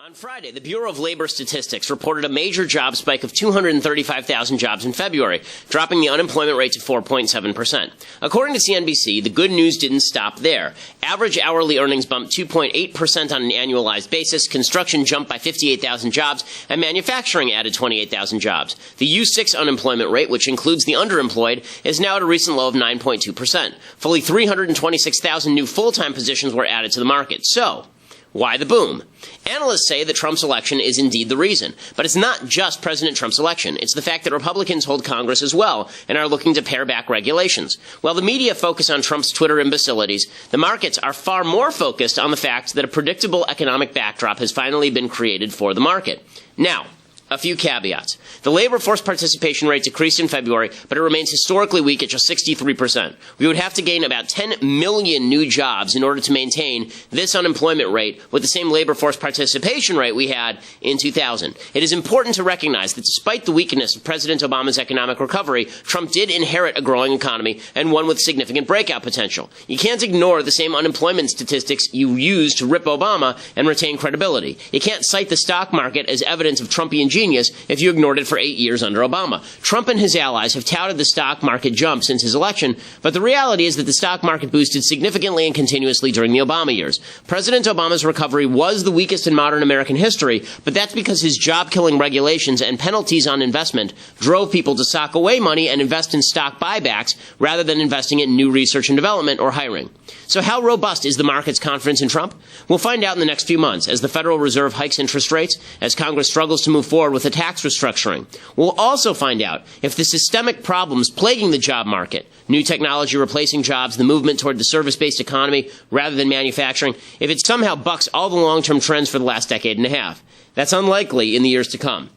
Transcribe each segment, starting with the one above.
On Friday, the Bureau of Labor Statistics reported a major job spike of 235,000 jobs in February, dropping the unemployment rate to 4.7%. According to CNBC, the good news didn't stop there. Average hourly earnings bumped 2.8% on an annualized basis, construction jumped by 58,000 jobs, and manufacturing added 28,000 jobs. The U6 unemployment rate, which includes the underemployed, is now at a recent low of 9.2%. Fully 326,000 new full-time positions were added to the market. So, why the boom? Analysts say that Trump's election is indeed the reason. But it's not just President Trump's election. It's the fact that Republicans hold Congress as well and are looking to pare back regulations. While the media focus on Trump's Twitter imbecilities, the markets are far more focused on the fact that a predictable economic backdrop has finally been created for the market. Now, a few caveats. The labor force participation rate decreased in February, but it remains historically weak at just 63%. We would have to gain about 10 million new jobs in order to maintain this unemployment rate with the same labor force participation rate we had in 2000. It is important to recognize that despite the weakness of President Obama's economic recovery, Trump did inherit a growing economy and one with significant breakout potential. You can't ignore the same unemployment statistics you used to rip Obama and retain credibility. You can't cite the stock market as evidence of Trumpian genius if you ignored it for 8 years under Obama. Trump and his allies have touted the stock market jump since his election, but the reality is that the stock market boosted significantly and continuously during the Obama years. President Obama's recovery was the weakest in modern American history, but that's because his job-killing regulations and penalties on investment drove people to sock away money and invest in stock buybacks rather than investing in new research and development or hiring. So how robust is the market's confidence in Trump? We'll find out in the next few months as the Federal Reserve hikes interest rates, as Congress struggles to move forward with a tax restructuring. We'll also find out if the systemic problems plaguing the job market, new technology replacing jobs, the movement toward the service-based economy rather than manufacturing, if it somehow bucks all the long-term trends for the last decade and a half. That's unlikely in the years to come.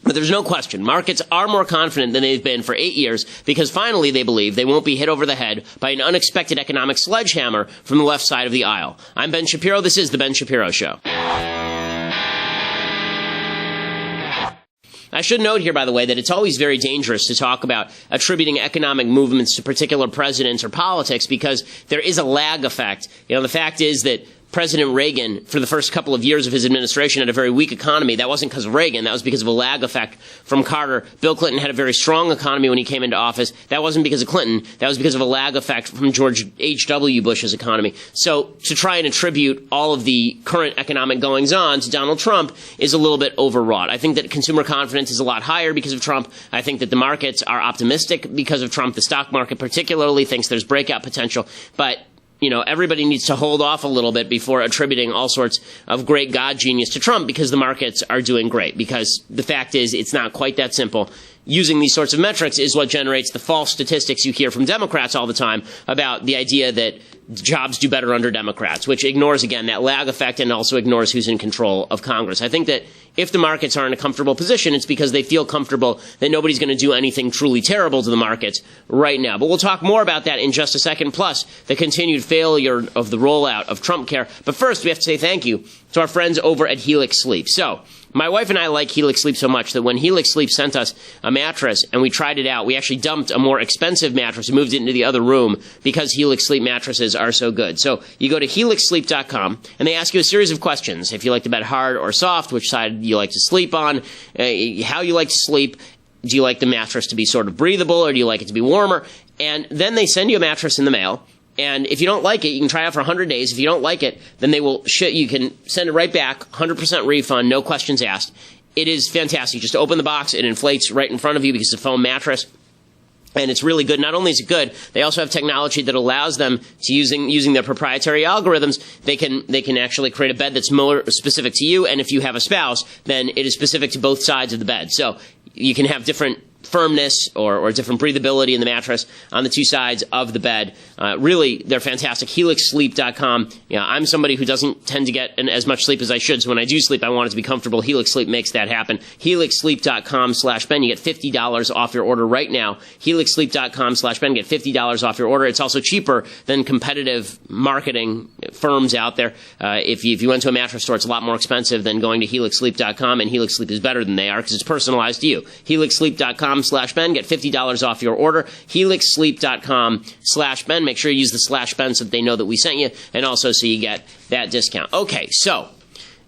But there's no question, markets are more confident than they've been for 8 years because finally they believe they won't be hit over the head by an unexpected economic sledgehammer from the left side of the aisle. I'm Ben Shapiro. This is The Ben Shapiro Show. I should note here, by the way, that it's always very dangerous to talk about attributing economic movements to particular presidents or politics because there is a lag effect. You know, the fact is that President Reagan, for the first couple of years of his administration, had a very weak economy. That wasn't because of Reagan. That was because of a lag effect from Carter. Bill Clinton had a very strong economy when he came into office. That wasn't because of Clinton. That was because of a lag effect from George H.W. Bush's economy. So to try and attribute all of the current economic goings-on to Donald Trump is a little bit overwrought. I think that consumer confidence is a lot higher because of Trump. I think that the markets are optimistic because of Trump. The stock market particularly thinks there's breakout potential. But you know, everybody needs to hold off a little bit before attributing all sorts of great God genius to Trump because the markets are doing great. Because the fact is, it's not quite that simple. Using these sorts of metrics is what generates the false statistics you hear from Democrats all the time about the idea that jobs do better under Democrats, which ignores, again, that lag effect and also ignores who's in control of Congress. I think that if the markets are in a comfortable position, it's because they feel comfortable that nobody's going to do anything truly terrible to the markets right now. But we'll talk more about that in just a second, plus the continued failure of the rollout of Trumpcare. But first, we have to say thank you to our friends over at Helix Sleep. So, my wife and I like Helix Sleep so much that when Helix Sleep sent us a mattress and we tried it out, we actually dumped a more expensive mattress and moved it into the other room because Helix Sleep mattresses are so good. So you go to helixsleep.com and they ask you a series of questions. If you like the bed hard or soft, which side you like to sleep on, how you like to sleep, do you like the mattress to be sort of breathable or do you like it to be warmer? And then they send you a mattress in the mail. And if you don't like it, you can try it out for 100 days. If you don't like it, then they will you can send it right back, 100% refund, no questions asked. It is fantastic. Just open the box, it inflates right in front of you because it's a foam mattress. And it's really good. Not only is it good, they also have technology that allows them to using their proprietary algorithms, they can actually create a bed that's more specific to you. And if you have a spouse, then it is specific to both sides of the bed. So you can have different firmness or different breathability in the mattress on the two sides of the bed. Really, they're fantastic. HelixSleep.com. You know, I'm somebody who doesn't tend to get as much sleep as I should, so when I do sleep, I want it to be comfortable. Helix Sleep makes that happen. HelixSleep.com/Ben. You get $50 off your order right now. HelixSleep.com/Ben. Get $50 off your order. It's also cheaper than competitive marketing firms out there. If you went to a mattress store, it's a lot more expensive than going to HelixSleep.com, and Helix Sleep is better than they are because it's personalized to you. HelixSleep.com/Ben. Get $50 off your order. HelixSleep.com/Ben. Make sure you use the /Ben so that they know that we sent you, and also so you get that discount. Okay, so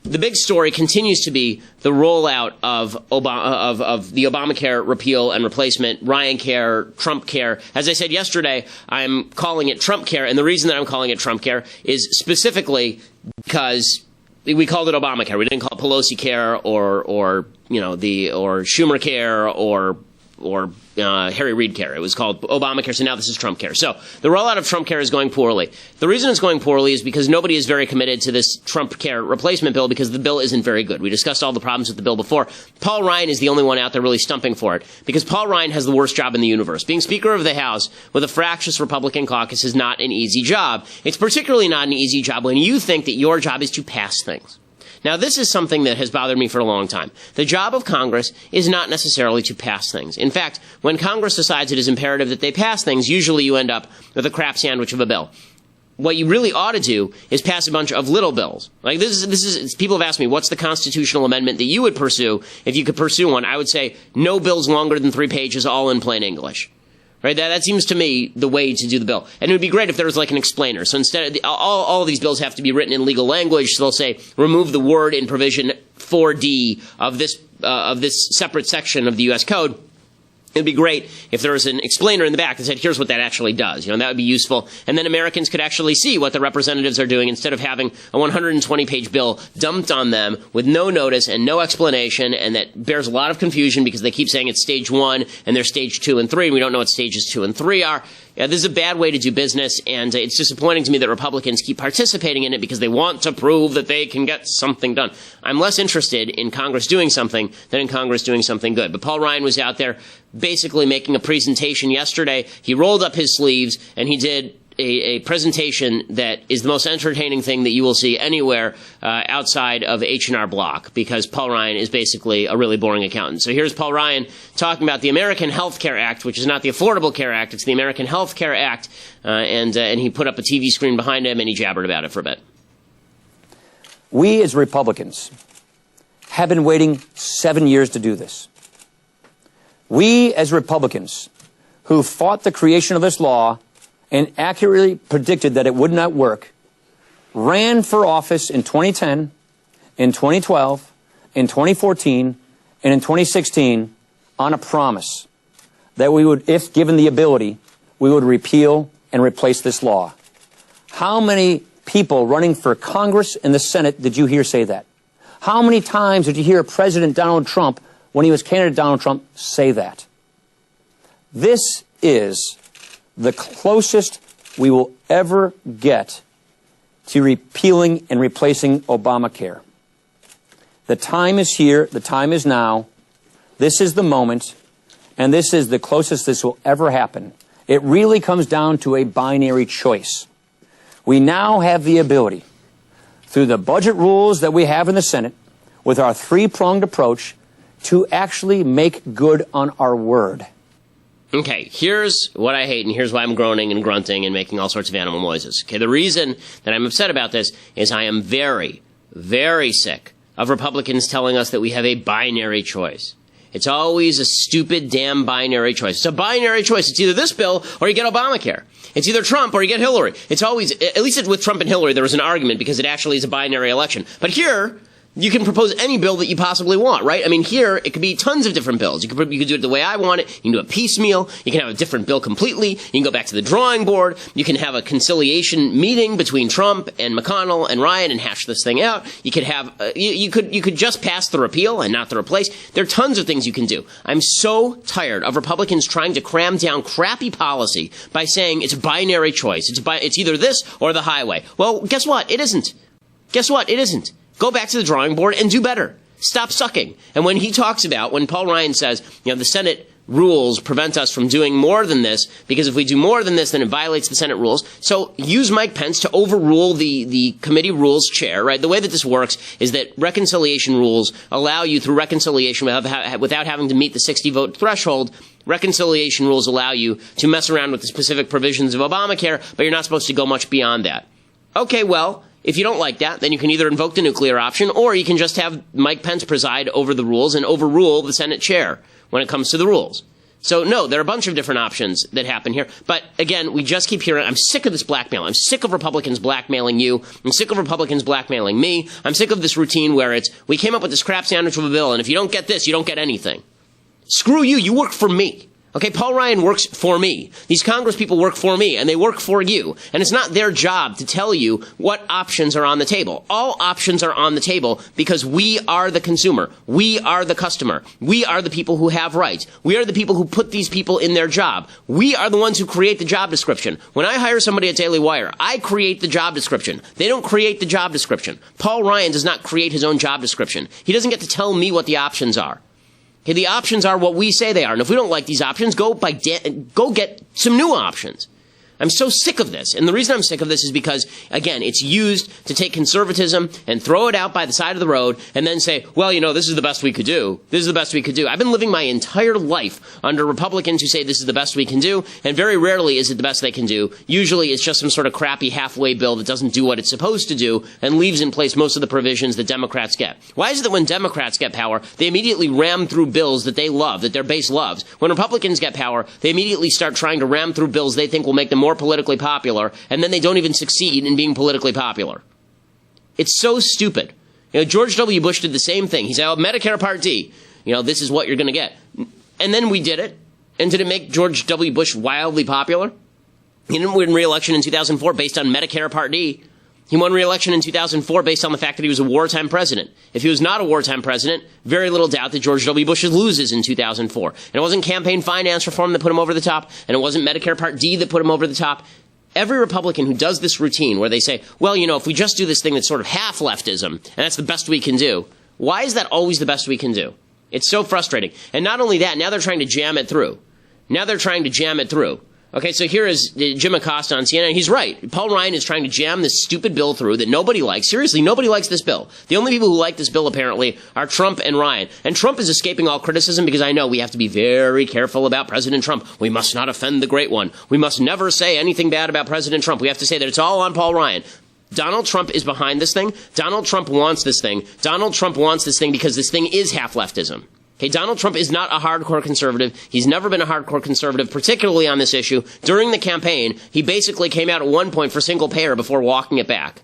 the big story continues to be the rollout of the Obamacare repeal and replacement, Ryan-care, Trumpcare. As I said yesterday, I'm calling it Trumpcare, and the reason that I'm calling it Trumpcare is specifically because we called it Obamacare. We didn't call it Pelosi Care or Schumer Care or Harry Reid Care. It was called Obamacare, so now this is Trumpcare. So the rollout of Trumpcare is going poorly. The reason it's going poorly is because nobody is very committed to this Trumpcare replacement bill because the bill isn't very good. We discussed all the problems with the bill before. Paul Ryan is the only one out there really stumping for it because Paul Ryan has the worst job in the universe. Being Speaker of the House with a fractious Republican caucus is not an easy job. It's particularly not an easy job when you think that your job is to pass things. Now, this is something that has bothered me for a long time. The job of Congress is not necessarily to pass things. In fact, when Congress decides it is imperative that they pass things, usually you end up with a crap sandwich of a bill. What you really ought to do is pass a bunch of little bills. Like this is people have asked me, what's the constitutional amendment that you would pursue if you could pursue one? I would say no bills longer than 3 pages, all in plain English. Right? That seems to me the way to do the bill. And it would be great if there was like an explainer. So instead, all of these bills have to be written in legal language. So they'll say, remove the word in provision 4D of this separate section of the U.S. Code. It'd be great if there was an explainer in the back that said, here's what that actually does. That would be useful. And then Americans could actually see what the representatives are doing instead of having a 120-page bill dumped on them with no notice and no explanation, and that bears a lot of confusion because they keep saying it's stage 1 and they're stage 2 and 3, and we don't know what stages 2 and 3 are. This is a bad way to do business, and it's disappointing to me that Republicans keep participating in it because they want to prove that they can get something done. I'm less interested in Congress doing something than in Congress doing something good. But Paul Ryan was out there basically making a presentation yesterday. He rolled up his sleeves, and he did a presentation that is the most entertaining thing that you will see anywhere outside of H&R Block, because Paul Ryan is basically a really boring accountant. So here's Paul Ryan talking about the American Health Care Act, which is not the Affordable Care Act, it's the American Health Care Act, and he put up a TV screen behind him and he jabbered about it for a bit. We as Republicans have been waiting 7 years to do this. We as Republicans who fought the creation of this law and accurately predicted that it would not work, ran for office in 2010, in 2012, in 2014, and in 2016 on a promise that we would, if given the ability, we would repeal and replace this law. How many people running for Congress and the Senate did you hear say that? How many times did you hear President Donald Trump, when he was candidate Donald Trump, say that? This is the closest we will ever get to repealing and replacing Obamacare. The time is here. The time is now. This is the moment. And this is the closest this will ever happen. It really comes down to a binary choice. We now have the ability, through the budget rules that we have in the Senate, with our 3-pronged approach, to actually make good on our word. Okay, here's what I hate, and here's why I'm groaning and grunting and making all sorts of animal noises. Okay, the reason that I'm upset about this is I am very, very sick of Republicans telling us that we have a binary choice. It's always a stupid damn binary choice. It's a binary choice. It's either this bill or you get Obamacare. It's either Trump or you get Hillary. It's always, at least with Trump and Hillary, there was an argument because it actually is a binary election. But here, you can propose any bill that you possibly want, right? I mean, here, it could be tons of different bills. You could do it the way I want it. You can do it piecemeal. You can have a different bill completely. You can go back to the drawing board. You can have a conciliation meeting between Trump and McConnell and Ryan and hash this thing out. You could have, you could just pass the repeal and not the replace. There are tons of things you can do. I'm so tired of Republicans trying to cram down crappy policy by saying it's a binary choice. It's either this or the highway. Well, guess what? It isn't. Guess what? It isn't. Go back to the drawing board and do better. Stop sucking. And when Paul Ryan says, the Senate rules prevent us from doing more than this, because if we do more than this, then it violates the Senate rules. So use Mike Pence to overrule the committee rules chair, right? The way that this works is that reconciliation rules allow you, through reconciliation without having to meet the 60-vote threshold, reconciliation rules allow you to mess around with the specific provisions of Obamacare, but you're not supposed to go much beyond that. Okay, well, if you don't like that, then you can either invoke the nuclear option, or you can just have Mike Pence preside over the rules and overrule the Senate chair when it comes to the rules. So, no, there are a bunch of different options that happen here. But, again, we just keep hearing, I'm sick of this blackmail. I'm sick of Republicans blackmailing you. I'm sick of Republicans blackmailing me. I'm sick of this routine where it's, we came up with this crap sandwich of a bill, and if you don't get this, you don't get anything. Screw you. You work for me. Okay, Paul Ryan works for me. These Congress people work for me, and they work for you. And it's not their job to tell you what options are on the table. All options are on the table because we are the consumer. We are the customer. We are the people who have rights. We are the people who put these people in their job. We are the ones who create the job description. When I hire somebody at Daily Wire, I create the job description. They don't create the job description. Paul Ryan does not create his own job description. He doesn't get to tell me what the options are. Okay, the options are what we say they are. And if we don't like these options, go get some new options. I'm so sick of this. And the reason I'm sick of this is because, again, it's used to take conservatism and throw it out by the side of the road and then say, well, you know, this is the best we could do. This is the best we could do. I've been living my entire life under Republicans who say this is the best we can do, and very rarely is it the best they can do. Usually it's just some sort of crappy halfway bill that doesn't do what it's supposed to do and leaves in place most of the provisions that Democrats get. Why is it that when Democrats get power, they immediately ram through bills that they love, that their base loves? When Republicans get power, they immediately start trying to ram through bills they think will make them more politically popular, and then they don't even succeed in being politically popular. It's so stupid. You know, George W. Bush did the same thing. He said, oh, Medicare Part D, you know, this is what you're going to get. And then we did it. And did it make George W. Bush wildly popular? He didn't win re-election in 2004 based on Medicare Part D. He won re-election in 2004 based on the fact that he was a wartime president. If he was not a wartime president, very little doubt that George W. Bush loses in 2004. And it wasn't campaign finance reform that put him over the top, and it wasn't Medicare Part D that put him over the top. Every Republican who does this routine where they say, well, you know, if we just do this thing that's sort of half leftism, and that's the best we can do, why is that always the best we can do? It's so frustrating. And not only that, now they're trying to jam it through. Okay, so here is Jim Acosta on CNN. He's right. Paul Ryan is trying to jam this stupid bill through that nobody likes. Seriously, nobody likes this bill. The only people who like this bill, apparently, are Trump and Ryan. And Trump is escaping all criticism because I know we have to be very careful about President Trump. We must not offend the great one. We must never say anything bad about President Trump. We have to say that it's all on Paul Ryan. Donald Trump is behind this thing. Donald Trump wants this thing. Donald Trump wants this thing because this thing is half-leftism. Okay, Donald Trump is not a hardcore conservative. He's never been a hardcore conservative, particularly on this issue. During the campaign, he basically came out at one point for single payer before walking it back.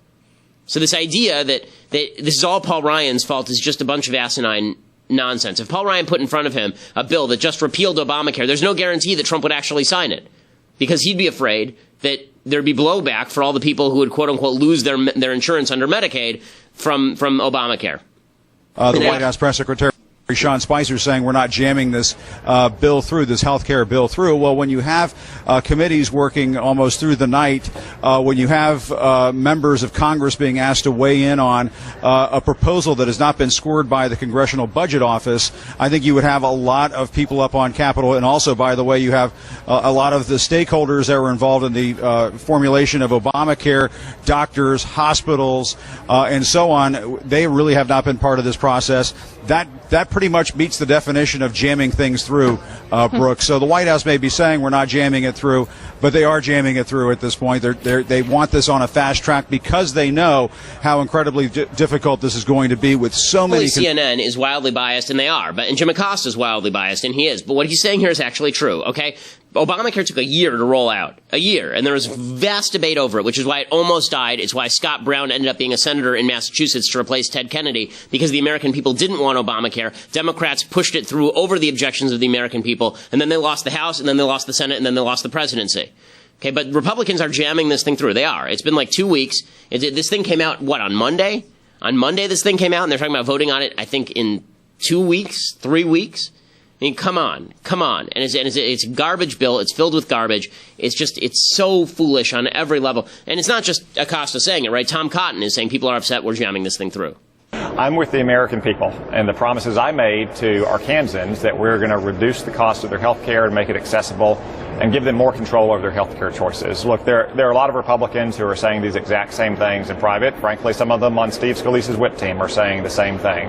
So this idea that this is all Paul Ryan's fault is just a bunch of asinine nonsense. If Paul Ryan put in front of him a bill that just repealed Obamacare, there's no guarantee that Trump would actually sign it, because he'd be afraid that there'd be blowback for all the people who would, quote-unquote, lose their insurance under Medicaid from Obamacare. The White House press secretary Sean Spicer saying we're not jamming this bill through, this health care bill through. Well, when you have committees working almost through the night, when you have members of Congress being asked to weigh in on a proposal that has not been scored by the Congressional Budget Office, I think you would have a lot of people up on Capitol. And also, by the way, you have a lot of the stakeholders that were involved in the formulation of Obamacare, doctors, hospitals, and so on. They really have not been part of this process. That pretty much meets the definition of jamming things through, Brooks. So the White House may be saying we're not jamming it through, but they are jamming it through at this point. They want this on a fast track because they know how incredibly difficult this is going to be with so many. CNN is wildly biased, and they are. And Jim Acosta is wildly biased, and he is. But what he's saying here is actually true, okay? Obamacare took a year to roll out. A year. And there was vast debate over it, which is why it almost died. It's why Scott Brown ended up being a senator in Massachusetts to replace Ted Kennedy, because the American people didn't want Obamacare. Democrats pushed it through over the objections of the American people, and then they lost the House, and then they lost the Senate, and then they lost the presidency. Okay, but Republicans are jamming this thing through. They are. It's been like 2 weeks. This thing came out, what, on Monday? On Monday this thing came out, and they're talking about voting on it, I think, in 2 weeks, 3 weeks. I mean, come on. And it's a garbage bill. It's filled with garbage. It's so foolish on every level. And it's not just Acosta saying it, right? Tom Cotton is saying people are upset we're jamming this thing through. I'm with the American people and the promises I made to Arkansans that we're going to reduce the cost of their health care and make it accessible and give them more control over their health care choices. Look, there are a lot of Republicans who are saying these exact same things in private. Frankly, some of them on Steve Scalise's whip team are saying the same thing.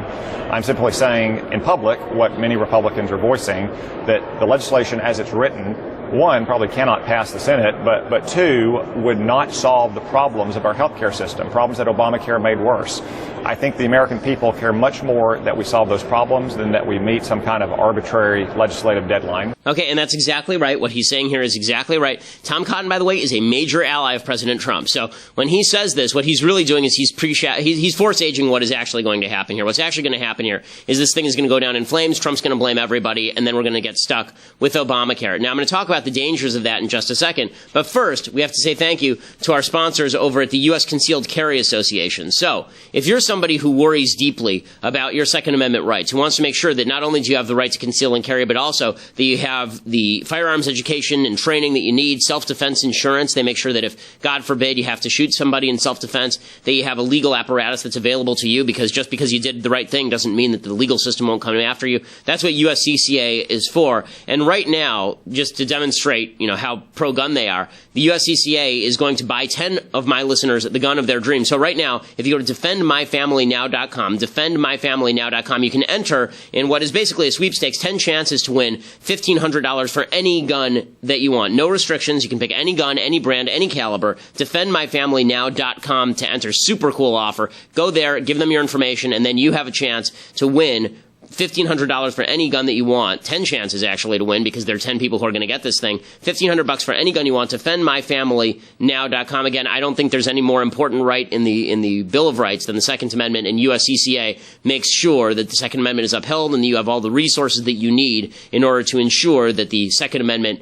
I'm simply saying in public what many Republicans are voicing, that the legislation as it's written, one, probably cannot pass the Senate, but two, would not solve the problems of our healthcare system, problems that Obamacare made worse. I think the American people care much more that we solve those problems than that we meet some kind of arbitrary legislative deadline. Okay, and that's exactly right. What he's saying here is exactly right. Tom Cotton, by the way, is a major ally of President Trump. So when he says this, what he's really doing is he's force-aging what is actually going to happen here. What's actually going to happen here is this thing is going to go down in flames. Trump's going to blame everybody, and then we're going to get stuck with Obamacare. Now, I'm going to talk about the dangers of that in just a second. But first, we have to say thank you to our sponsors over at the U.S. Concealed Carry Association. So if you're somebody who worries deeply about your Second Amendment rights, who wants to make sure that not only do you have the right to conceal and carry, but also that you have the firearms education and training that you need, self-defense insurance. They make sure that if, God forbid, you have to shoot somebody in self-defense, that you have a legal apparatus that's available to you, because just because you did the right thing doesn't mean that the legal system won't come after you. That's what USCCA is for. And right now, just to demonstrate, how pro-gun they are, the USCCA is going to buy 10 of my listeners the gun of their dreams. So right now, if you go to defendmyfamilynow.com, defendmyfamilynow.com, you can enter in what is basically a sweepstakes, 10 chances to win $1,500 for any gun that you want. No restrictions. You can pick any gun, any brand, any caliber. Defendmyfamilynow.com to enter. Super cool offer. Go there, give them your information, and then you have a chance to win $1,500 for any gun that you want. 10 chances actually to win, because there are 10 people who are going to get this thing. $1,500 for any gun you want. Defendmyfamilynow.com. Again, I don't think there's any more important right in the Bill of Rights than the Second Amendment, and USCCA makes sure that the Second Amendment is upheld and that you have all the resources that you need in order to ensure that the Second Amendment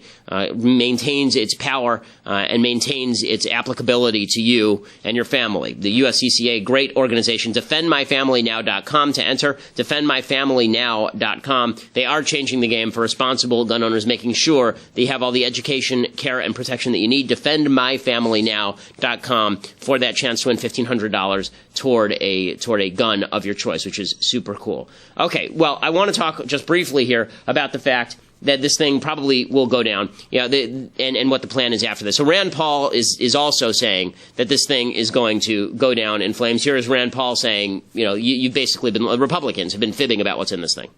maintains its power and maintains its applicability to you and your family. The USCCA, great organization. Defendmyfamilynow.com to enter. Defendmyfamilynow.com. They are changing the game for responsible gun owners, making sure that you have all the education, care, and protection that you need. Defendmyfamilynow.com for that chance to win $1,500 toward a gun of your choice, which is super cool. Okay, well, I want to talk just briefly here about the fact that this thing probably will go down, and what the plan is after this. So Rand Paul is also saying that this thing is going to go down in flames. Here is Rand Paul saying, you've basically been, Republicans have been fibbing about what's in this thing.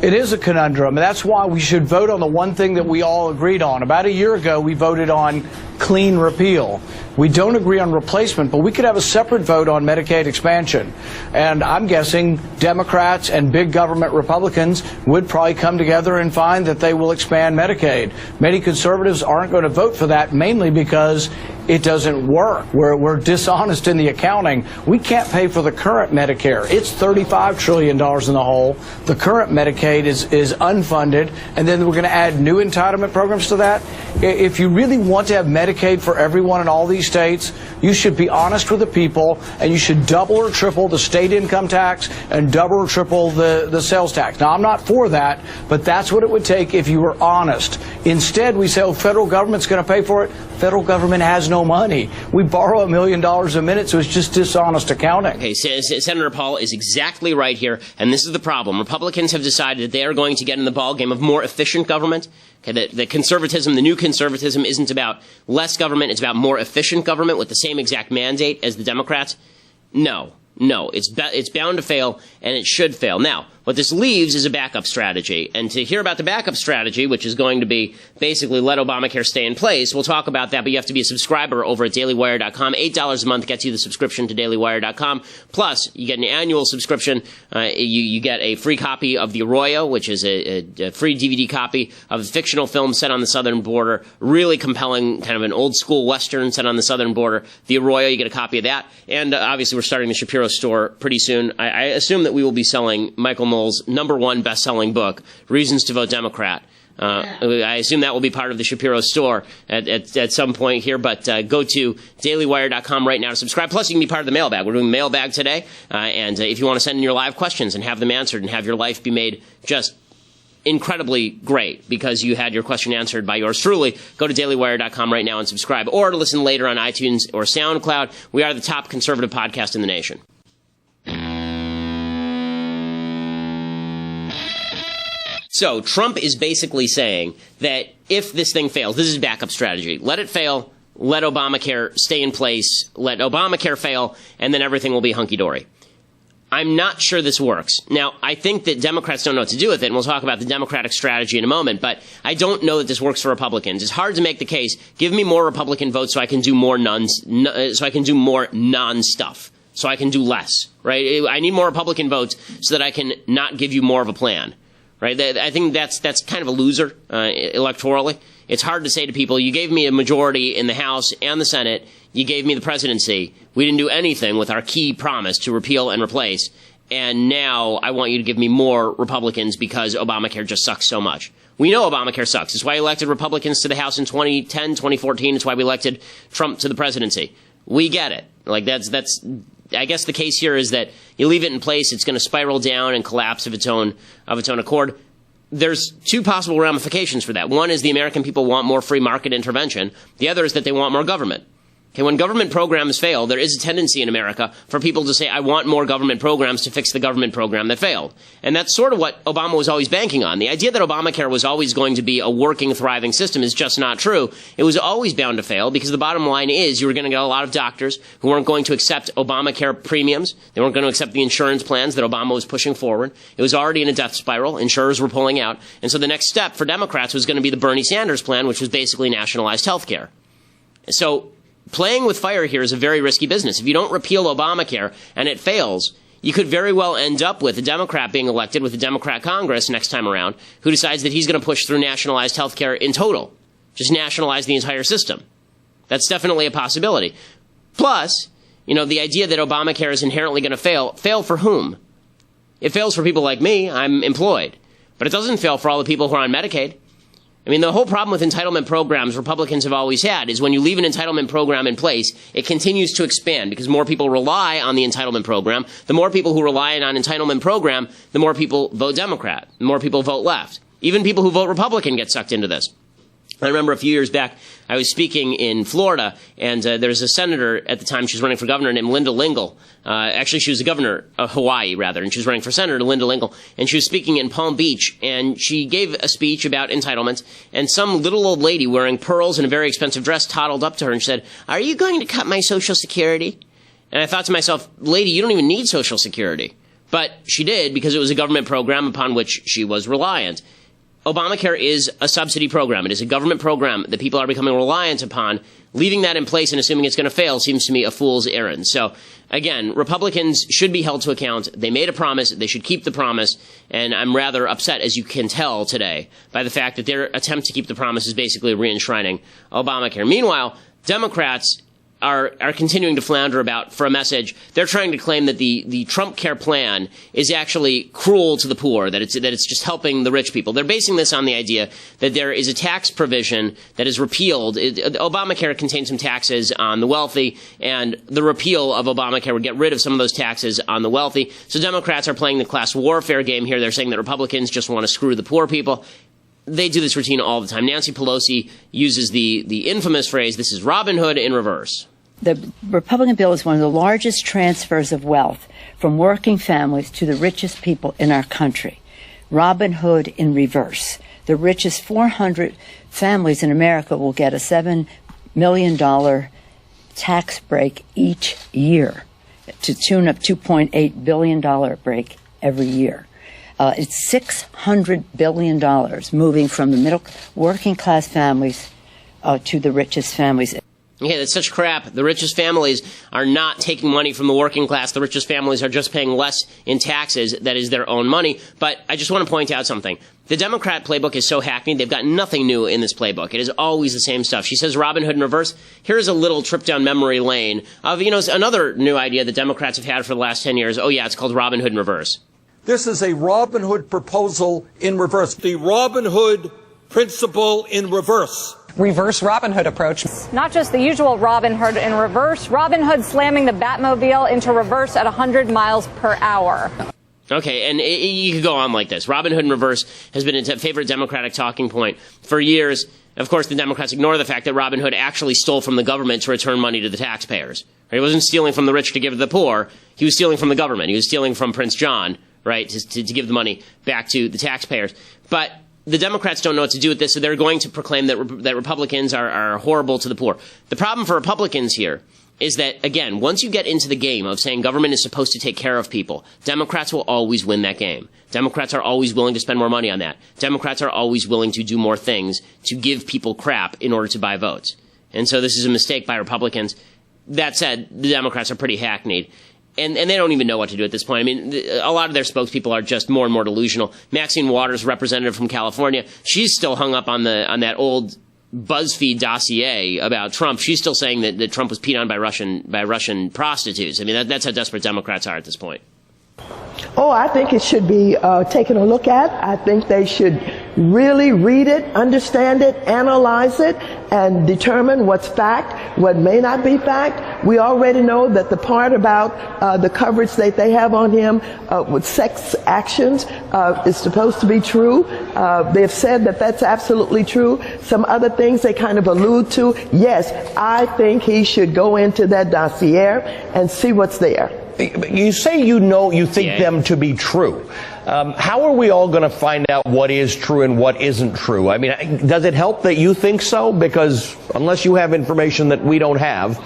It is a conundrum, and that's why we should vote on the one thing that we all agreed on. About a year ago, we voted on clean repeal. We don't agree on replacement, but we could have a separate vote on Medicaid expansion. And I'm guessing Democrats and big government Republicans would probably come together and find that they will expand Medicaid. Many conservatives aren't going to vote for that, mainly because it doesn't work. We're dishonest in the accounting. We can't pay for the current Medicare. It's $35 trillion in the hole. The current Medicaid is unfunded, and then we're going to add new entitlement programs to that. If you really want to have Medicaid for everyone in all these states, you should be honest with the people, and you should double or triple the state income tax and double or triple the sales tax. Now, I'm not for that, but that's what it would take if you were honest. Instead, we say, federal government's going to pay for it. Federal government has no money. We borrow $1 million a minute, so it's just dishonest accounting. Okay, Senator Paul is exactly right here, and this is the problem. Republicans have decided that they are going to get in the ballgame of more efficient government. Okay, the conservatism, the new conservatism, isn't about less government. It's about more efficient government with the same exact mandate as the Democrats. No, it's bound to fail, and it should fail. Now, what this leaves is a backup strategy. And to hear about the backup strategy, which is going to be basically let Obamacare stay in place, we'll talk about that, but you have to be a subscriber over at dailywire.com. $8 a month gets you the subscription to dailywire.com. Plus, you get an annual subscription. You get a free copy of The Arroyo, which is a free DVD copy of a fictional film set on the southern border. Really compelling, kind of an old-school Western set on the southern border. The Arroyo, you get a copy of that. And obviously, we're starting the Shapiro store pretty soon. I assume that we will be selling Michael Knowles' #1 best-selling book, Reasons to Vote Democrat. I assume that will be part of the Shapiro store at some point here, but go to dailywire.com right now to subscribe. Plus, you can be part of the mailbag. We're doing mailbag today, and if you want to send in your live questions and have them answered and have your life be made just incredibly great because you had your question answered by yours truly, go to dailywire.com right now and subscribe, or to listen later on iTunes or SoundCloud. We are the top conservative podcast in the nation. So Trump is basically saying that if this thing fails, this is backup strategy. Let it fail, let Obamacare stay in place, let Obamacare fail, and then everything will be hunky-dory. I'm not sure this works. Now, I think that Democrats don't know what to do with it, and we'll talk about the Democratic strategy in a moment, but I don't know that this works for Republicans. It's hard to make the case, give me more Republican votes so I can do more non-stuff. so I can do less, right? I need more Republican votes so that I can not give you more of a plan, right? I think that's kind of a loser electorally. It's hard to say to people, you gave me a majority in the House and the Senate, you gave me the presidency, we didn't do anything with our key promise to repeal and replace, and now I want you to give me more Republicans because Obamacare just sucks so much. We know Obamacare sucks. It's why we elected Republicans to the House in 2010, 2014. It's why we elected Trump to the presidency. We get it. Like that's I guess the case here is that you leave it in place, it's going to spiral down and collapse of its own accord. There's two possible ramifications for that. One is the American people want more free market intervention. The other is that they want more government. Okay, when government programs fail, there is a tendency in America for people to say, I want more government programs to fix the government program that failed. And that's sort of what Obama was always banking on. The idea that Obamacare was always going to be a working, thriving system is just not true. It was always bound to fail because the bottom line is you were going to get a lot of doctors who weren't going to accept Obamacare premiums. They weren't going to accept the insurance plans that Obama was pushing forward. It was already in a death spiral. Insurers were pulling out. And so the next step for Democrats was going to be the Bernie Sanders plan, which was basically nationalized health care. So playing with fire here is a very risky business. If you don't repeal Obamacare and it fails, you could very well end up with a Democrat being elected with a Democrat Congress next time around who decides that he's going to push through nationalized health care in total. Just nationalize the entire system. That's definitely a possibility. Plus, the idea that Obamacare is inherently going to fail for whom? It fails for people like me. I'm employed. But it doesn't fail for all the people who are on Medicaid. I mean, the whole problem with entitlement programs Republicans have always had is when you leave an entitlement program in place, it continues to expand because more people rely on the entitlement program. The more people who rely on an entitlement program, the more people vote Democrat, the more people vote left. Even people who vote Republican get sucked into this. I remember a few years back, I was speaking in Florida, and there's a senator at the time, she was running for governor, named Linda Lingle. Actually, she was the governor of Hawaii, rather, and she was running for senator, Linda Lingle. And she was speaking in Palm Beach, and she gave a speech about entitlements, and some little old lady wearing pearls and a very expensive dress toddled up to her and said, "Are you going to cut my Social Security?" And I thought to myself, lady, you don't even need Social Security. But she did because it was a government program upon which she was reliant. Obamacare is a subsidy program. It is a government program that people are becoming reliant upon. Leaving that in place and assuming it's going to fail seems to me a fool's errand. So, again, Republicans should be held to account. They made a promise. They should keep the promise. And I'm rather upset, as you can tell today, by the fact that their attempt to keep the promise is basically re-enshrining Obamacare. Meanwhile, Democrats are continuing to flounder about for a message. They're trying to claim that the Trumpcare plan is actually cruel to the poor, that it's just helping the rich people. They're basing this on the idea that there is a tax provision that is repealed. Obamacare contains some taxes on the wealthy, and the repeal of Obamacare would get rid of some of those taxes on the wealthy. So Democrats are playing the class warfare game here. They're saying that Republicans just want to screw the poor people. They do this routine all the time. Nancy Pelosi uses the infamous phrase, this is Robin Hood in reverse. The Republican bill is one of the largest transfers of wealth from working families to the richest people in our country. Robin Hood in reverse. The richest 400 families in America will get a $7 million tax break each year, to tune of $2.8 billion break every year. It's $600 billion moving from the working class families to the richest families. Okay, that's such crap. The richest families are not taking money from the working class. The richest families are just paying less in taxes. That is their own money. But I just want to point out something. The Democrat playbook is so hackneyed. They've got nothing new in this playbook. It is always the same stuff. She says Robin Hood in reverse. Here's a little trip down memory lane of, another new idea that Democrats have had for the last 10 years. Oh, yeah, it's called Robin Hood in reverse. This is a Robin Hood proposal in reverse. The Robin Hood principle in reverse. Reverse Robin Hood approach. Not just the usual Robin Hood in reverse, Robin Hood slamming the Batmobile into reverse at 100 miles per hour. Okay, and you could go on like this. Robin Hood in reverse has been a favorite Democratic talking point for years. Of course, the Democrats ignore the fact that Robin Hood actually stole from the government to return money to the taxpayers. He wasn't stealing from the rich to give to the poor. He was stealing from the government. He was stealing from Prince John, right, to give the money back to the taxpayers. But the Democrats don't know what to do with this, so they're going to proclaim that Republicans are horrible to the poor. The problem for Republicans here is that, again, once you get into the game of saying government is supposed to take care of people, Democrats will always win that game. Democrats are always willing to spend more money on that. Democrats are always willing to do more things to give people crap in order to buy votes. And so this is a mistake by Republicans. That said, the Democrats are pretty hackneyed. And they don't even know what to do at this point. I mean, a lot of their spokespeople are just more and more delusional. Maxine Waters, representative from California, she's still hung up on that old BuzzFeed dossier about Trump. She's still saying that Trump was peed on by Russian prostitutes. I mean, that's how desperate Democrats are at this point. Oh, I think it should be taken a look at. I think they should really read it, understand it, analyze it, and determine what's fact, what may not be fact. We already know that the part about the coverage that they have on him with sex actions is supposed to be true. They've said that that's absolutely true. Some other things they kind of allude to. Yes, I think he should go into that dossier and see what's there. You say you think them to be true. How are we all going to find out what is true and what isn't true? I mean, does it help that you think so? Because unless you have information that we don't have,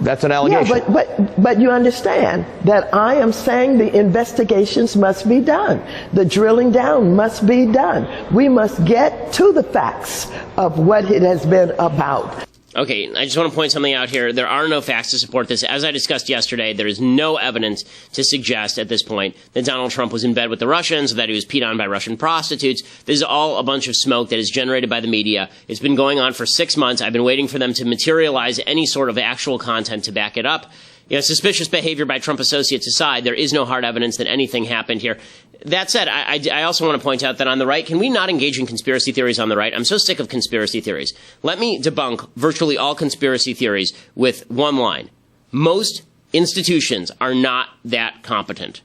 that's an allegation. Yeah, but you understand that I am saying the investigations must be done. The drilling down must be done. We must get to the facts of what it has been about. Okay, I just want to point something out here. There are no facts to support this. As I discussed yesterday, there is no evidence to suggest at this point that Donald Trump was in bed with the Russians or that he was peed on by Russian prostitutes. This is all a bunch of smoke that is generated by the media. It's been going on for 6 months. I've been waiting for them to materialize any sort of actual content to back it up. You know, suspicious behavior by Trump associates aside, there is no hard evidence that anything happened here. That said, I also want to point out that on the right, can we not engage in conspiracy theories on the right? I'm so sick of conspiracy theories. Let me debunk virtually all conspiracy theories with one line. Most institutions are not that competent.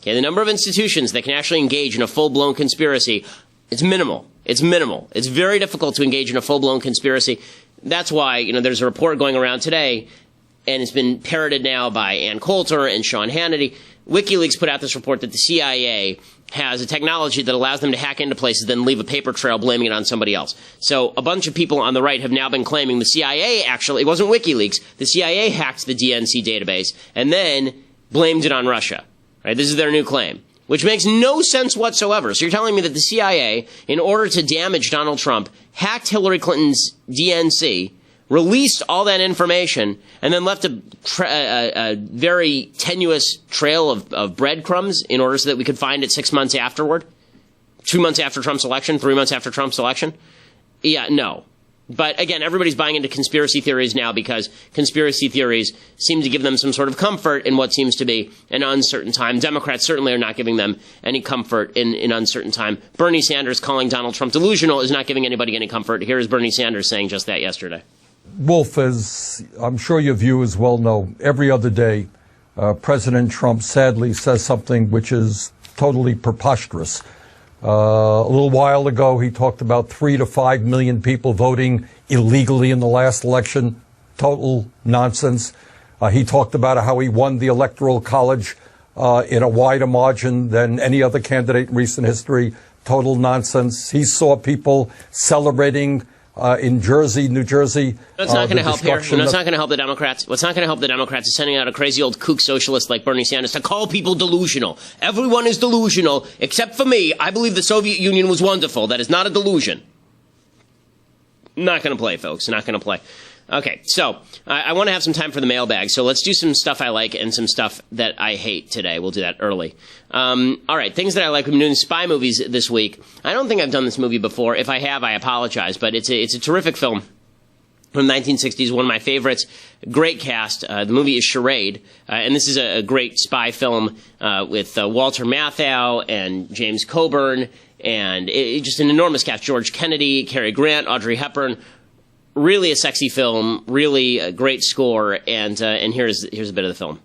Okay, the number of institutions that can actually engage in a full-blown conspiracy, it's minimal. It's minimal. It's very difficult to engage in a full-blown conspiracy. That's why, you know, there's a report going around today, and it's been parroted now by Ann Coulter and Sean Hannity. WikiLeaks put out this report that the CIA has a technology that allows them to hack into places, then leave a paper trail blaming it on somebody else. So a bunch of people on the right have now been claiming the CIA actually, it wasn't WikiLeaks, the CIA hacked the DNC database and then blamed it on Russia. Right? This is their new claim, which makes no sense whatsoever. So you're telling me that the CIA, in order to damage Donald Trump, hacked Hillary Clinton's DNC, released all that information, and then left a very tenuous trail of breadcrumbs in order so that we could find it 6 months afterward? 2 months after Trump's election? 3 months after Trump's election? Yeah, no. But again, everybody's buying into conspiracy theories now because conspiracy theories seem to give them some sort of comfort in what seems to be an uncertain time. Democrats certainly are not giving them any comfort in uncertain time. Bernie Sanders calling Donald Trump delusional is not giving anybody any comfort. Here is Bernie Sanders saying just that yesterday. Wolf, as I'm sure your viewers well know, every other day, President Trump sadly says something which is totally preposterous. A little while ago, he talked about 3 to 5 million people voting illegally in the last election. Total nonsense. He talked about how he won the Electoral College in a wider margin than any other candidate in recent history. Total nonsense. He saw people celebrating in New Jersey. That's not going to help here. That's not going to help the Democrats. What's not going to help the Democrats is sending out a crazy old kook socialist like Bernie Sanders to call people delusional. Everyone is delusional, except for me. I believe the Soviet Union was wonderful. That is not a delusion. Not going to play, folks. Not going to play. Okay, so I want to have some time for the mailbag, so let's do some stuff I like and some stuff that I hate today. We'll do that early. All right, things that I like. We've been doing spy movies this week. I don't think I've done this movie before. If I have, I apologize, but it's a terrific film from the 1960s, one of my favorites. Great cast. The movie is Charade, and this is a great spy film with Walter Matthau and James Coburn, and just an enormous cast. George Kennedy, Cary Grant, Audrey Hepburn. Really a sexy film, really a great score, and here's a bit of the film.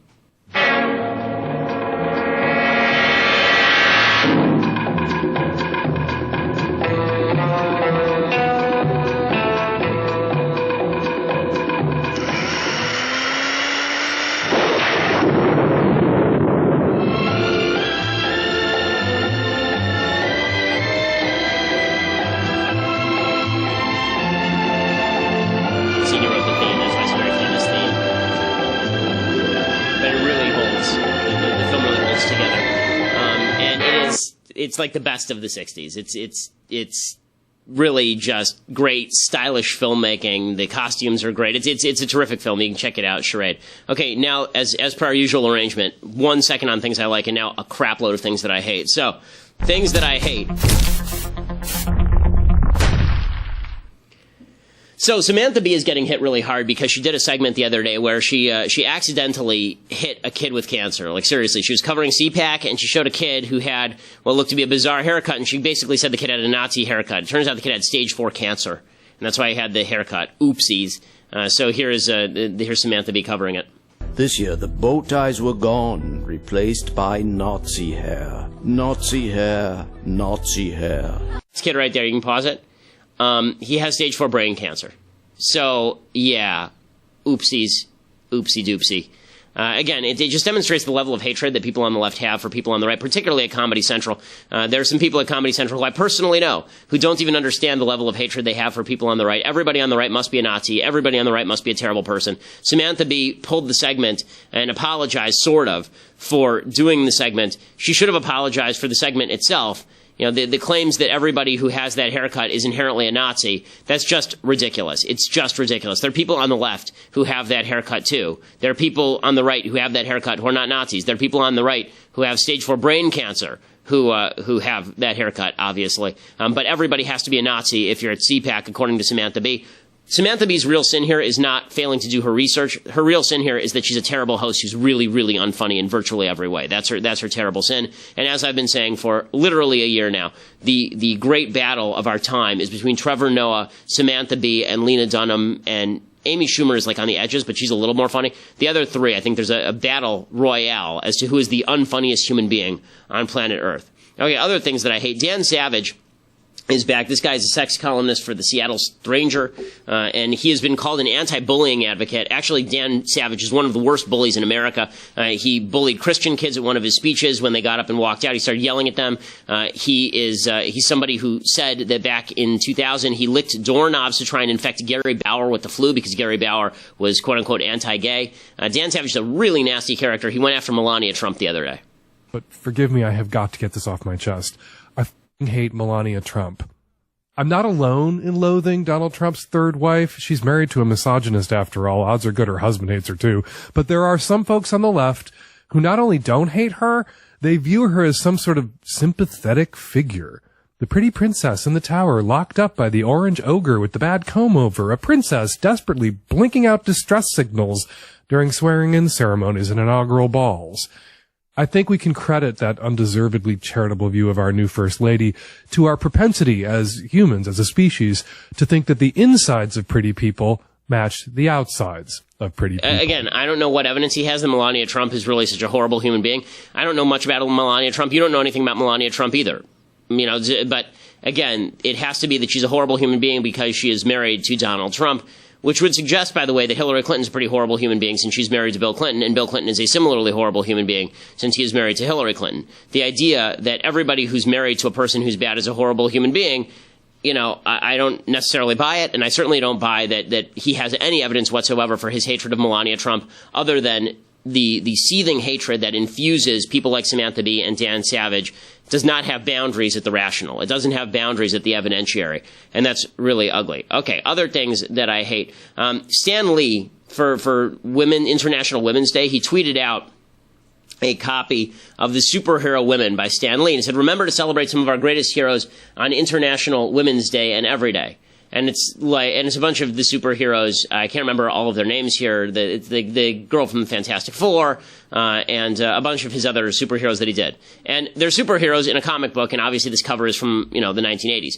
It's like the best of the 60s. It's really just great, stylish filmmaking. The costumes are great. It's a terrific film. You can check it out, Charade. Okay, now, as per our usual arrangement, 1 second on things I like, and now a crap load of things that I hate. So, things that I hate. So Samantha Bee is getting hit really hard because she did a segment the other day where she accidentally hit a kid with cancer. Like, seriously, she was covering CPAC, and she showed a kid who had what looked to be a bizarre haircut, and she basically said the kid had a Nazi haircut. It turns out the kid had stage 4 cancer, and that's why he had the haircut. Oopsies. So here's Samantha Bee covering it. This year, the bow ties were gone, replaced by Nazi hair. Nazi hair, Nazi hair. This kid right there, you can pause it. He has stage 4 brain cancer. So, yeah, oopsies, oopsie doopsie. Again, it just demonstrates the level of hatred that people on the left have for people on the right, particularly at Comedy Central. There are some people at Comedy Central who I personally know who don't even understand the level of hatred they have for people on the right. Everybody on the right must be a Nazi. Everybody on the right must be a terrible person. Samantha Bee pulled the segment and apologized, sort of, for doing the segment. She should have apologized for the segment itself. You know, the claims that everybody who has that haircut is inherently a Nazi, that's just ridiculous. It's just ridiculous. There are people on the left who have that haircut too. There are people on the right who have that haircut who are not Nazis. There are people on the right who have stage 4 brain cancer who have that haircut, obviously. But everybody has to be a Nazi if you're at CPAC, according to Samantha Bee. Samantha Bee's real sin here is not failing to do her research. Her real sin here is that she's a terrible host who's really, really unfunny in virtually every way. That's her terrible sin. And as I've been saying for literally a year now, the great battle of our time is between Trevor Noah, Samantha Bee, and Lena Dunham, and Amy Schumer is like on the edges, but she's a little more funny. The other three, I think there's a battle royale as to who is the unfunniest human being on planet Earth. Okay, other things that I hate. Dan Savage is back. This guy is a sex columnist for the Seattle Stranger, and he has been called an anti-bullying advocate. Actually, Dan Savage is one of the worst bullies in America. He bullied Christian kids at one of his speeches. When they got up and walked out, he started yelling at them. He's somebody who said that back in 2000 he licked doorknobs to try and infect Gary Bauer with the flu because Gary Bauer was quote-unquote anti-gay. Dan Savage is a really nasty character. He went after Melania Trump the other day. But forgive me, I have got to get this off my chest. I hate Melania Trump. I'm not alone in loathing Donald Trump's third wife. She's married to a misogynist after all. Odds are good her husband hates her too. But there are some folks on the left who not only don't hate her, they view her as some sort of sympathetic figure. The pretty princess in the tower, locked up by the orange ogre with the bad comb over. A princess desperately blinking out distress signals during swearing-in ceremonies and inaugural balls. I think we can credit that undeservedly charitable view of our new First Lady to our propensity as humans, as a species, to think that the insides of pretty people match the outsides of pretty people. Again, I don't know what evidence he has that Melania Trump is really such a horrible human being. I don't know much about Melania Trump. You don't know anything about Melania Trump either. You know, but again, it has to be that she's a horrible human being because she is married to Donald Trump, which would suggest, by the way, that Hillary Clinton's a pretty horrible human being since she's married to Bill Clinton, and Bill Clinton is a similarly horrible human being since he is married to Hillary Clinton. The idea that everybody who's married to a person who's bad is a horrible human being, you know, I don't necessarily buy it, and I certainly don't buy that he has any evidence whatsoever for his hatred of Melania Trump other than the seething hatred that infuses people like Samantha Bee and Dan Savage does not have boundaries at the rational. It doesn't have boundaries at the evidentiary. And that's really ugly. Okay, other things that I hate. Stan Lee, for International Women's Day, he tweeted out a copy of The Superhero Women by Stan Lee and said, "Remember to celebrate some of our greatest heroes on International Women's Day and every day." And it's a bunch of the superheroes. I can't remember all of their names here. The girl from the Fantastic Four, and a bunch of his other superheroes that he did. And they're superheroes in a comic book, and obviously this cover is from, the 1980s.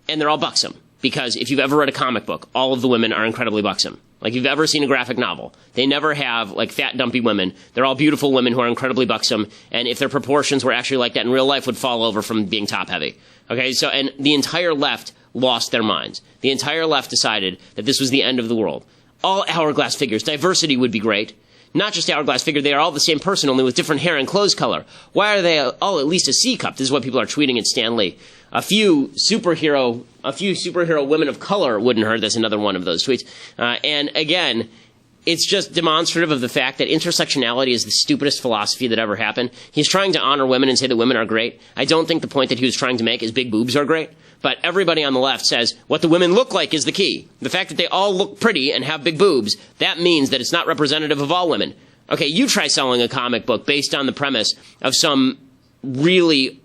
And they're all buxom. Because if you've ever read a comic book, all of the women are incredibly buxom. Like, if you've ever seen a graphic novel, they never have, fat, dumpy women. They're all beautiful women who are incredibly buxom, and if their proportions were actually like that in real life, would fall over from being top-heavy. Okay, so, and the entire left lost their minds. The entire left decided that this was the end of the world. All hourglass figures. Diversity would be great. Not just hourglass figure, they are all the same person, only with different hair and clothes color. Why are they all at least a C-cup? This is what people are tweeting at Stan Lee. A few superhero women of color wouldn't hurt. That's another one of those tweets. And again, it's just demonstrative of the fact that intersectionality is the stupidest philosophy that ever happened. He's trying to honor women and say that women are great. I don't think the point that he was trying to make is big boobs are great. But everybody on the left says what the women look like is the key. The fact that they all look pretty and have big boobs, that means that it's not representative of all women. Okay, you try selling a comic book based on the premise of some really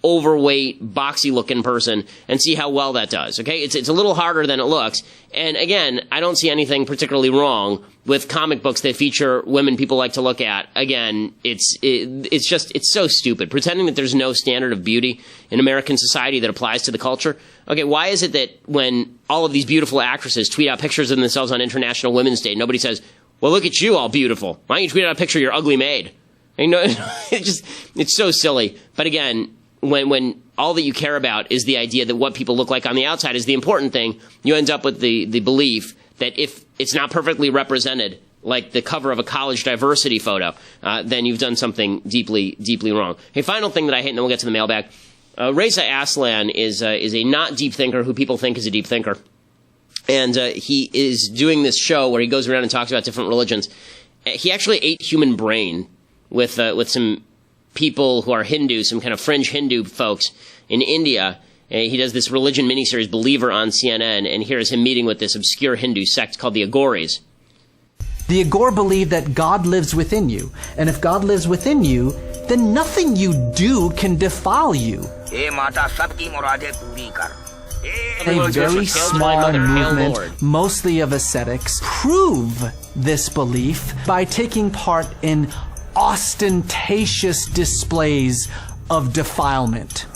overweight, boxy-looking person and see how well that does, okay? It's a little harder than it looks. And again, I don't see anything particularly wrong with comic books that feature women people like to look at. Again, it's so stupid. Pretending that there's no standard of beauty in American society that applies to the culture. Okay, why is it that when all of these beautiful actresses tweet out pictures of themselves on International Women's Day, nobody says, well, look at you, all beautiful. Why don't you tweet out a picture of your ugly maid? You know, it's so silly. But again, when all that you care about is the idea that what people look like on the outside is the important thing, you end up with the belief that if it's not perfectly represented, like the cover of a college diversity photo, then you've done something deeply, deeply wrong. Hey, final thing that I hate, and then we'll get to the mailbag. Reza Aslan is a not deep thinker who people think is a deep thinker. And he is doing this show where he goes around and talks about different religions. He actually ate human brain with some people who are Hindu, some kind of fringe Hindu folks in India. He does this religion miniseries, Believer, on CNN, and here is him meeting with this obscure Hindu sect called the Aghoris. The Aghor believe that God lives within you, and if God lives within you, then nothing you do can defile you. A very small movement, mostly of ascetics, prove this belief by taking part in ostentatious displays of defilement.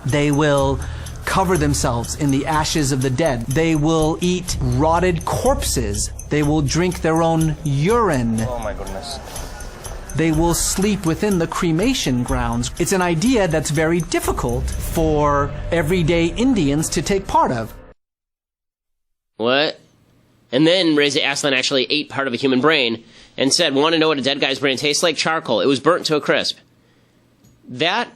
They will cover themselves in the ashes of the dead. They will eat rotted corpses. They will drink their own urine. Oh my goodness. They will sleep within the cremation grounds. It's an idea that's very difficult for everyday Indians to take part of. What? And then Reza Aslan actually ate part of a human brain and said, want to know what a dead guy's brain tastes like? Charcoal. It was burnt to a crisp. That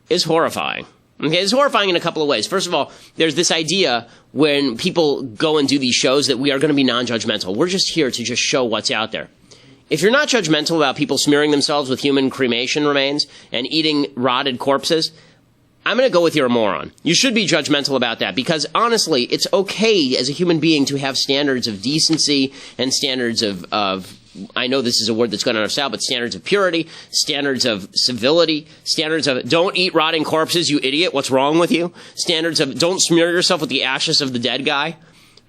is horrifying. Okay, it's horrifying in a couple of ways. First of all, there's this idea when people go and do these shows that we are going to be non-judgmental. We're just here to just show what's out there. If you're not judgmental about people smearing themselves with human cremation remains and eating rotted corpses, I'm going to go with you're a moron. You should be judgmental about that because, honestly, it's okay as a human being to have standards of decency and standards of I know this is a word that's gone out of style, but standards of purity, standards of civility, standards of don't eat rotting corpses, you idiot, what's wrong with you? Standards of don't smear yourself with the ashes of the dead guy.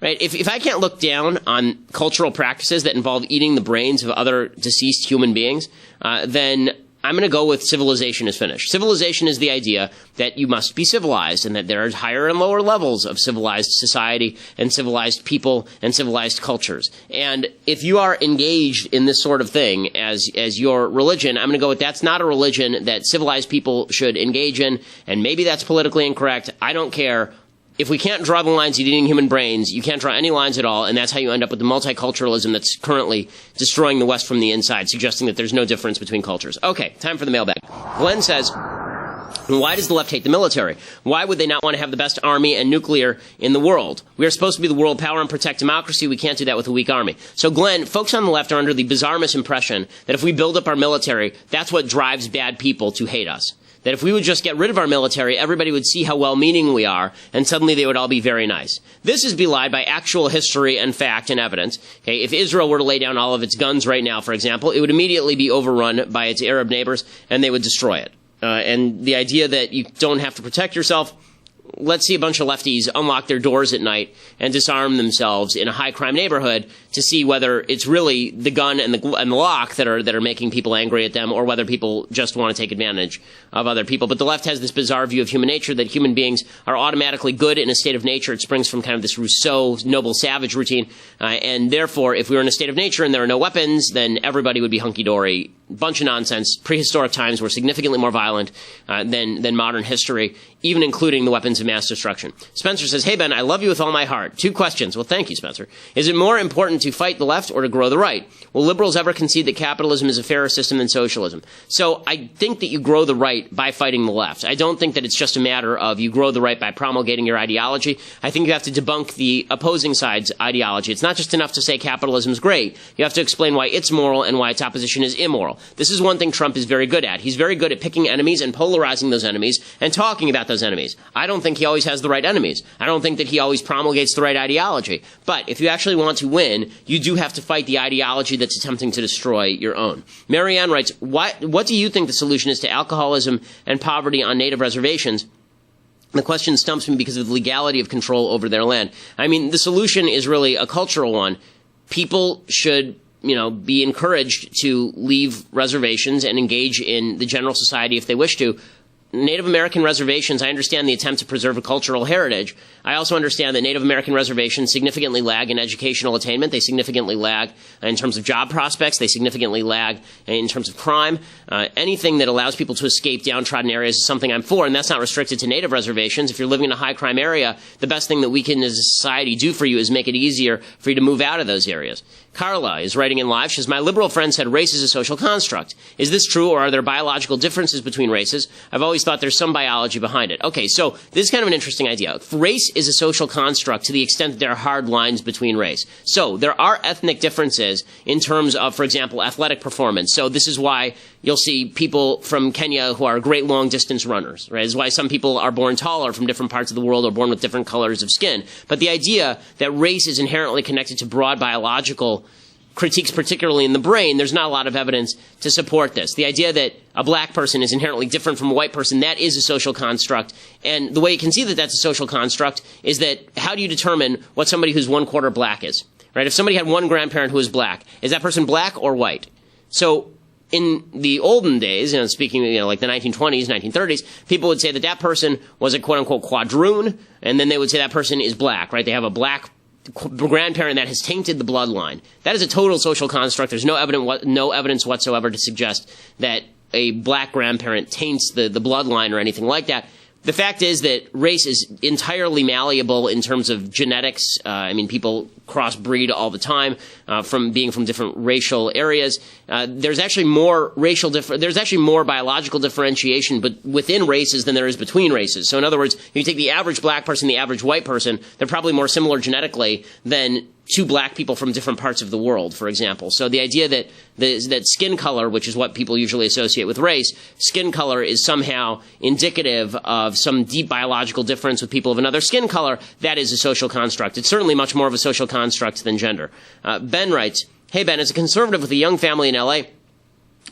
Right? If I can't look down on cultural practices that involve eating the brains of other deceased human beings, then I'm going to go with civilization is finished. Civilization is the idea that you must be civilized and that there are higher and lower levels of civilized society and civilized people and civilized cultures. And if you are engaged in this sort of thing as your religion, I'm going to go with that's not a religion that civilized people should engage in, and maybe that's politically incorrect. I don't care. If we can't draw the lines at eating human brains, you can't draw any lines at all, and that's how you end up with the multiculturalism that's currently destroying the West from the inside, suggesting that there's no difference between cultures. Okay, time for the mailbag. Glenn says, why does the left hate the military? Why would they not want to have the best army and nuclear in the world? We are supposed to be the world power and protect democracy. We can't do that with a weak army. So, Glenn, folks on the left are under the bizarre misimpression that if we build up our military, that's what drives bad people to hate us. That if we would just get rid of our military, everybody would see how well-meaning we are, and suddenly they would all be very nice. This is belied by actual history and fact and evidence. Okay, if Israel were to lay down all of its guns right now, for example, it would immediately be overrun by its Arab neighbors, and they would destroy it. And the idea that you don't have to protect yourself, let's see a bunch of lefties unlock their doors at night and disarm themselves in a high-crime neighborhood to see whether it's really the gun and the lock that are making people angry at them, or whether people just want to take advantage of other people. But the left has this bizarre view of human nature that human beings are automatically good in a state of nature. It springs from kind of this Rousseau noble savage routine, and therefore, if we were in a state of nature and there are no weapons, then everybody would be hunky-dory. Bunch of nonsense. Prehistoric times were significantly more violent than modern history, even including the weapons of mass destruction. Spencer says, hey, Ben, I love you with all my heart. 2 questions. Well, thank you, Spencer. Is it more important to fight the left or to grow the right? Will liberals ever concede that capitalism is a fairer system than socialism? So I think that you grow the right by fighting the left. I don't think that it's just a matter of you grow the right by promulgating your ideology. I think you have to debunk the opposing side's ideology. It's not just enough to say capitalism is great. You have to explain why it's moral and why its opposition is immoral. This is one thing Trump is very good at. He's very good at picking enemies and polarizing those enemies and talking about those enemies. I don't think he always has the right enemies. I don't think that he always promulgates the right ideology. But if you actually want to win, you do have to fight the ideology that's attempting to destroy your own. Marianne writes, what do you think the solution is to alcoholism and poverty on native reservations? The question stumps me because of the legality of control over their land. I mean, the solution is really a cultural one. People should, be encouraged to leave reservations and engage in the general society if they wish to. Native American reservations, I understand the attempt to preserve a cultural heritage. I also understand that Native American reservations significantly lag in educational attainment. They significantly lag in terms of job prospects. They significantly lag in terms of crime. Anything that allows people to escape downtrodden areas is something I'm for, and that's not restricted to Native reservations. If you're living in a high crime area, the best thing that we can as a society do for you is make it easier for you to move out of those areas. Carla is writing in live. She says, my liberal friend said race is a social construct. Is this true, or are there biological differences between races? I've always thought there's some biology behind it. Okay, so this is kind of an interesting idea. Race is a social construct to the extent that there are hard lines between race. So there are ethnic differences in terms of, for example, athletic performance. So this is why you'll see people from Kenya who are great long-distance runners, right? This is why some people are born taller from different parts of the world or born with different colors of skin. But the idea that race is inherently connected to broad biological critiques, particularly in the brain, there's not a lot of evidence to support this. The idea that a black person is inherently different from a white person, that is a social construct. And the way you can see that that's a social construct is that how do you determine what somebody who's 1/4 black is, right? If somebody had one grandparent who was black, is that person black or white? So in the olden days, speaking, like the 1920s, 1930s, people would say that that person was a quote-unquote quadroon, and then they would say that person is black, right? They have a black grandparent that has tainted the bloodline. That is a total social construct. There's no evidence whatsoever to suggest that a black grandparent taints the bloodline or anything like that. The fact is that race is entirely malleable in terms of genetics. People crossbreed all the time from different racial areas. There's actually more biological differentiation, but within races than there is between races. So in other words, if you take the average black person, the average white person, they're probably more similar genetically than two black people from different parts of the world, for example. So the idea that skin color, which is what people usually associate with race, skin color is somehow indicative of some deep biological difference with people of another skin color, that is a social construct. It's certainly much more of a social construct than gender. Ben writes, hey Ben, as a conservative with a young family in LA,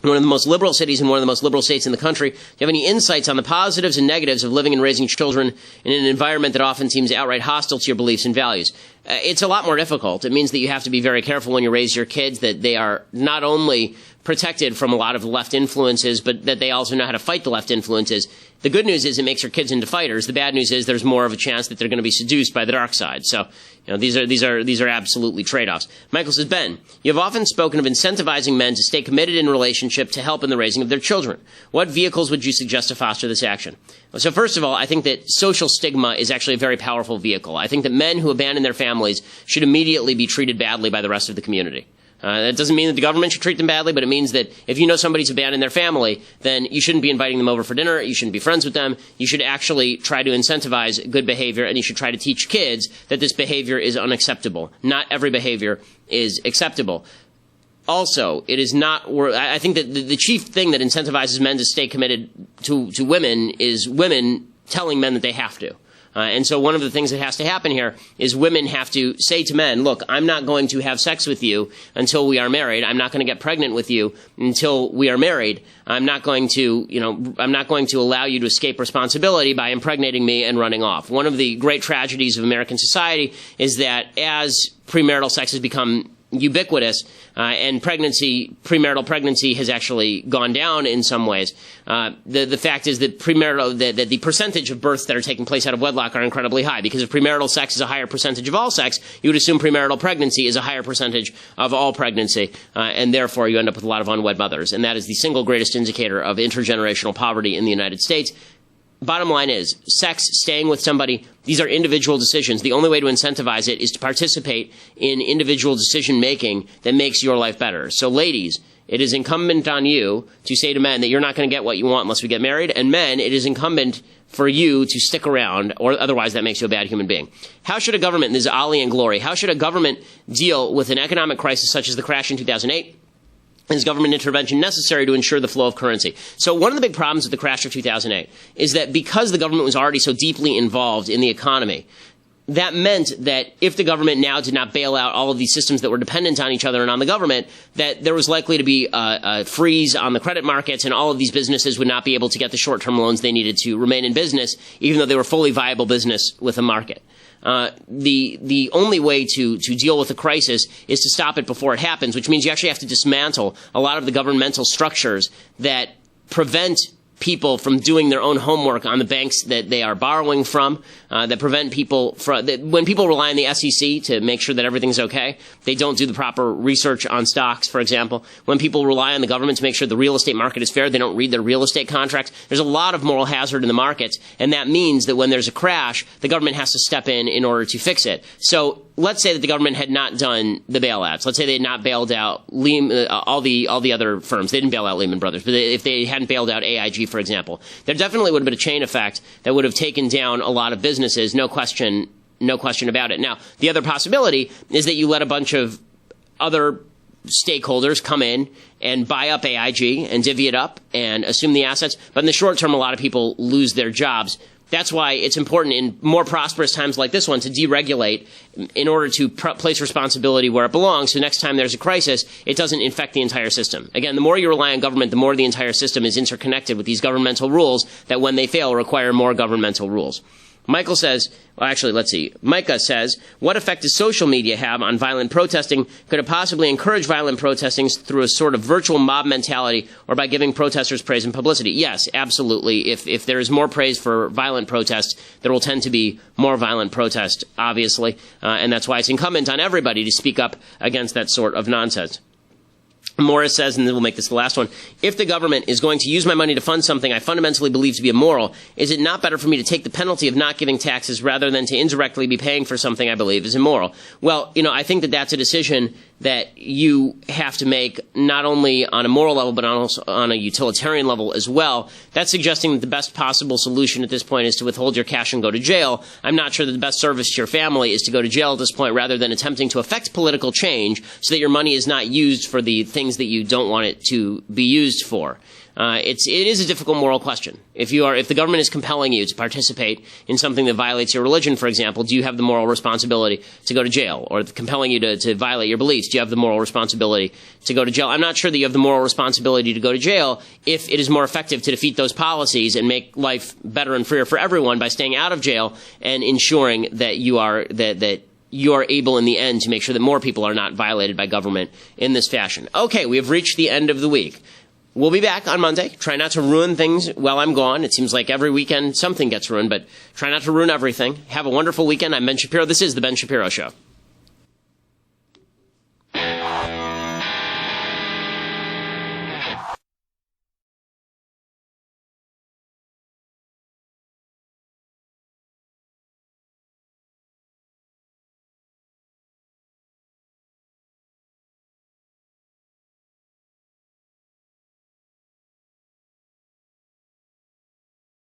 one of the most liberal cities and one of the most liberal states in the country, do you have any insights on the positives and negatives of living and raising children in an environment that often seems outright hostile to your beliefs and values? It's a lot more difficult. It means that you have to be very careful when you raise your kids, that they are not only protected from a lot of left influences, but that they also know how to fight the left influences. The good news is it makes your kids into fighters. The bad news is there's more of a chance that they're going to be seduced by the dark side. So, these are absolutely trade-offs. Michael says, Ben, you have often spoken of incentivizing men to stay committed in relationship to help in the raising of their children. What vehicles would you suggest to foster this action? So first of all, I think that social stigma is actually a very powerful vehicle. I think that men who abandon their families should immediately be treated badly by the rest of the community. That doesn't mean that the government should treat them badly, but it means that if you know somebody's abandoned their family, then you shouldn't be inviting them over for dinner. You shouldn't be friends with them. You should actually try to incentivize good behavior, and you should try to teach kids that this behavior is unacceptable. Not every behavior is acceptable. Also, it is not. I think that the chief thing that incentivizes men to stay committed to women is women telling men that they have to. And so one of the things that has to happen here is women have to say to men, look, I'm not going to have sex with you until we are married. I'm not going to get pregnant with you until we are married. I'm not going to allow you to escape responsibility by impregnating me and running off. One of the great tragedies of American society is that as premarital sex has become ubiquitous, and premarital pregnancy has actually gone down in some ways. The fact is that the percentage of births that are taking place out of wedlock are incredibly high, because if premarital sex is a higher percentage of all sex, you would assume premarital pregnancy is a higher percentage of all pregnancy, and therefore you end up with a lot of unwed mothers. And that is the single greatest indicator of intergenerational poverty in the United States. bottom line is, sex, staying with somebody, these are individual decisions. The only way to incentivize it is to participate in individual decision-making that makes your life better. So, ladies, it is incumbent on you to say to men that you're not going to get what you want unless we get married. And men, it is incumbent for you to stick around, or otherwise that makes you a bad human being. How should a government, and this is Ali and Glory, how should a government deal with an economic crisis such as the crash in 2008? Is government intervention necessary to ensure the flow of currency? So one of the big problems with the crash of 2008 is that because the government was already so deeply involved in the economy, that meant that if the government now did not bail out all of these systems that were dependent on each other and on the government, that there was likely to be a freeze on the credit markets, and all of these businesses would not be able to get the short-term loans they needed to remain in business, even though they were fully viable business with a market. The only way to deal with a crisis is to stop it before it happens, which means you actually have to dismantle a lot of the governmental structures that prevent people from doing their own homework on the banks that they are borrowing from, that prevent people from, when people rely on the SEC to make sure that everything's okay, they don't do the proper research on stocks, for example. When people rely on the government to make sure the real estate market is fair, they don't read their real estate contracts. There's a lot of moral hazard in the markets, and that means that when there's a crash, the government has to step in order to fix it. So let's say that the government had not done the bailouts. Let's say they had not bailed out all the other firms. They didn't bail out Lehman Brothers, but if they hadn't bailed out AIG, for example, there definitely would have been a chain effect that would have taken down a lot of businesses, no question about it. Now, the other possibility is that you let a bunch of other stakeholders come in and buy up AIG and divvy it up and assume the assets. But in the short term, a lot of people lose their jobs. That's why it's important in more prosperous times like this one to deregulate in order to place responsibility where it belongs. So next time there's a crisis, it doesn't infect the entire system. Again, the more you rely on government, the more the entire system is interconnected with these governmental rules that when they fail require more governmental rules. Michael says, well, actually, let's see. Micah says, what effect does social media have on violent protesting? Could it possibly encourage violent protesting through a sort of virtual mob mentality or by giving protesters praise and publicity? Yes, absolutely. If there is more praise for violent protests, there will tend to be more violent protest, obviously. And that's why it's incumbent on everybody to speak up against that sort of nonsense. Morris says, and then we'll make this the last one, if the government is going to use my money to fund something I fundamentally believe to be immoral, is it not better for me to take the penalty of not giving taxes rather than to indirectly be paying for something I believe is immoral? Well, I think that that's a decision that you have to make not only on a moral level but also on a utilitarian level as well. That's suggesting that the best possible solution at this point is to withhold your cash and go to jail. I'm not sure that the best service to your family is to go to jail at this point rather than attempting to affect political change so that your money is not used for the things that you don't want it to be used for. It is a difficult moral question. If the government is compelling you to participate in something that violates your religion, for example, do you have the moral responsibility to go to jail? Or compelling you to violate your beliefs, do you have the moral responsibility to go to jail? I'm not sure that you have the moral responsibility to go to jail if it is more effective to defeat those policies and make life better and freer for everyone by staying out of jail and ensuring that you are able in the end to make sure that more people are not violated by government in this fashion. Okay, we have reached the end of the week. We'll be back on Monday. Try not to ruin things while I'm gone. It seems like every weekend something gets ruined, but try not to ruin everything. Have a wonderful weekend. I'm Ben Shapiro. This is The Ben Shapiro Show.